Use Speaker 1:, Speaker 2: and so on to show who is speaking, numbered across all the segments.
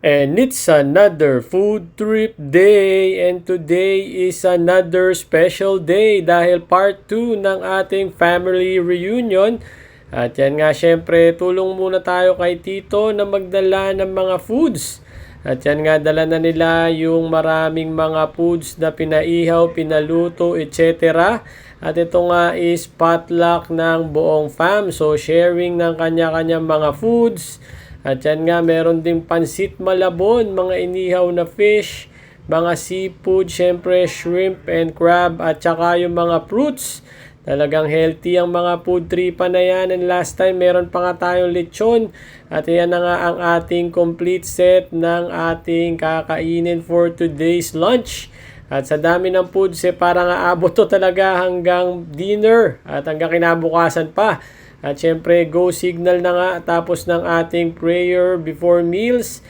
Speaker 1: And it's another food trip day and today is another special day dahil part 2 ng ating family reunion. At yan nga syempre tulong muna tayo kay Tito na magdala ng mga foods. At yan nga dala na nila yung maraming mga foods na pinaihaw, pinaluto, etc. At ito nga is potluck ng buong fam. So sharing ng kanya-kanyang mga foods. At yan nga, meron ding pansit malabon, mga inihaw na fish, mga seafood, syempre shrimp and crab, at saka yung mga fruits. Talagang healthy ang mga food tripa na yan. And last time, meron pa nga tayong lechon. At yan na nga ang ating complete set ng ating kakainin for today's lunch. At sa dami ng foods, parang aabot to talaga hanggang dinner at hanggang kinabukasan pa. At syempre, go signal na nga tapos ng ating prayer before meals.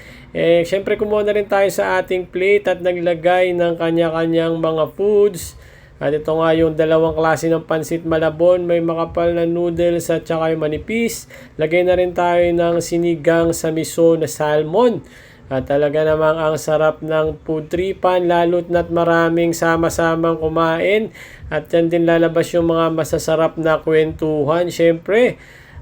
Speaker 1: Syempre, kumuha na rin tayo sa ating plate at naglagay ng kanya-kanyang mga foods. At ito nga yung dalawang klase ng pansit malabon. May makapal na noodles at saka yung manipis. Lagay na rin tayo ng sinigang sa miso na salmon. At talaga namang ang sarap ng food tripan, lalo't na't maraming sama-samang kumain. At yan din lalabas yung mga masasarap na kwentuhan, syempre.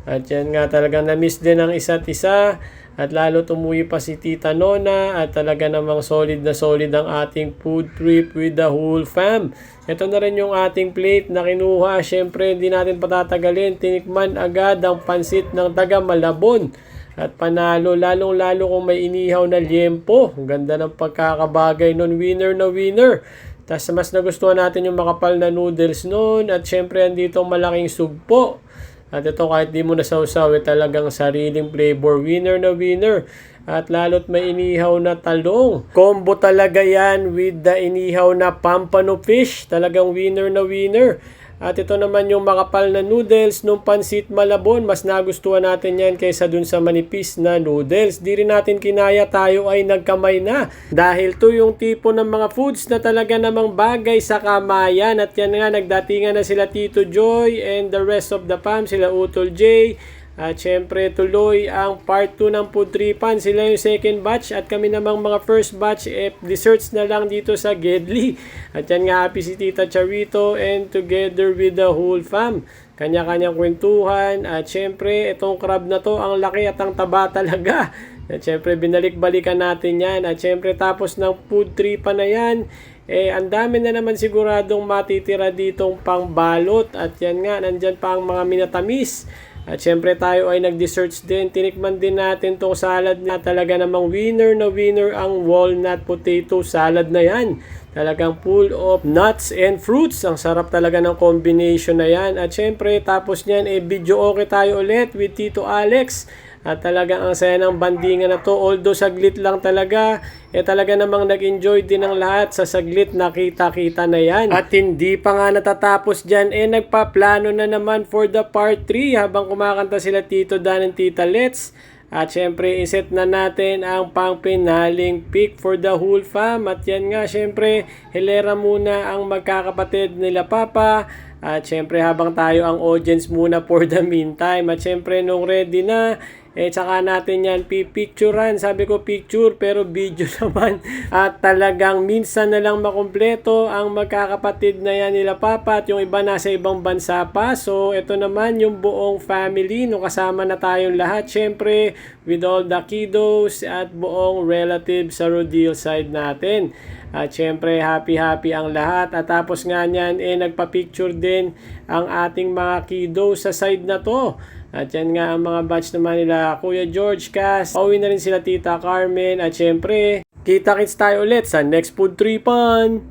Speaker 1: At yan nga talagang na-miss din ang isa't isa. At lalo umuwi pa si Tita Nona at talaga namang solid na solid ang ating food trip with the whole fam. Ito na rin yung ating plate na kinuha. Syempre, hindi natin patatagalin. Tinikman agad ang pansit ng taga Malabon. At panalo, lalong-lalo kung may inihaw na liempo. Ang ganda ng pagkakabagay nun. Winner na winner. Tapos mas nagustuhan natin yung makapal na noodles nun. At syempre, andito malaking sugpo. At ito kahit di mo nasawsaw, talagang sariling flavor. Winner na winner. At lalo't may inihaw na talong. Combo talaga yan with the inihaw na pampano fish. Talagang winner na winner. At ito naman yung makapal na noodles nung pansit malabon. Mas nagustuhan natin yan kaysa dun sa manipis na noodles. Di rin natin kinaya, tayo ay nagkamay na. Dahil to yung tipo ng mga foods na talaga namang bagay sa kamayan. At yan nga, nagdatingan na sila Tito Joy and the rest of the fam. Sila Utol J. At syempre tuloy ang part 2 ng food tripan. Sila yung second batch at kami namang mga first batch desserts na lang dito sa Gedli. At yan nga happy si Tita Charito and together with the whole fam. Kanya-kanyang kwentuhan at syempre itong crab na to ang laki at ang taba talaga. At syempre binalik-balikan natin yan. At syempre tapos ng food tripan na yan, ang dami na naman siguradong matitira ditong pangbalot. At yan nga, nandyan pa ang mga minatamis. At syempre tayo ay nag-desserts din. Tinikman din natin tong salad na talaga namang winner na winner ang walnut potato salad na yan. Talagang full of nuts and fruits. Ang sarap talaga ng combination na yan. At syempre tapos niyan video okay tayo ulit with Tito Alex. At talagang ang saya ng bandingan na to. Although saglit lang talaga, talaga namang nag-enjoy din ang lahat sa saglit na kita-kita na yan. At hindi pa nga natatapos dyan, nagpaplano na naman for the part 3 habang kumakanta sila Tito Dan and Tita Let's. At syempre, iset na natin ang pang-pinaling pick for the whole fam. At yan nga, syempre, hilera muna ang magkakapatid nila Papa. At syempre, habang tayo ang audience muna for the meantime. At syempre, nung ready na, tsaka natin yan pipicturean. Sabi ko picture pero video naman. At talagang minsan na lang makumpleto ang magkakapatid na yan nila Papa at yung iba nasa ibang bansa pa. So ito naman yung buong family no, kasama na tayong lahat. Syempre with all the kiddos at buong relatives sa Rodil side natin. At syempre happy ang lahat. At tapos nga niyan nagpa-picture din ang ating mga kiddos sa side na to. At yan nga ang mga batch naman nila Kuya George Cass. Pauwi na rin sila Tita Carmen. At syempre, kita-kits tayo ulit sa next food tripan.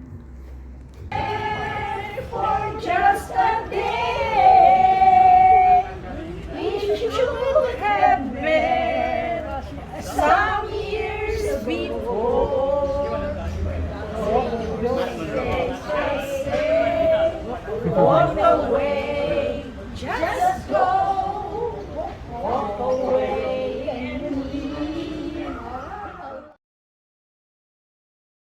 Speaker 2: For just a day, we should have met some years before. Walk away, just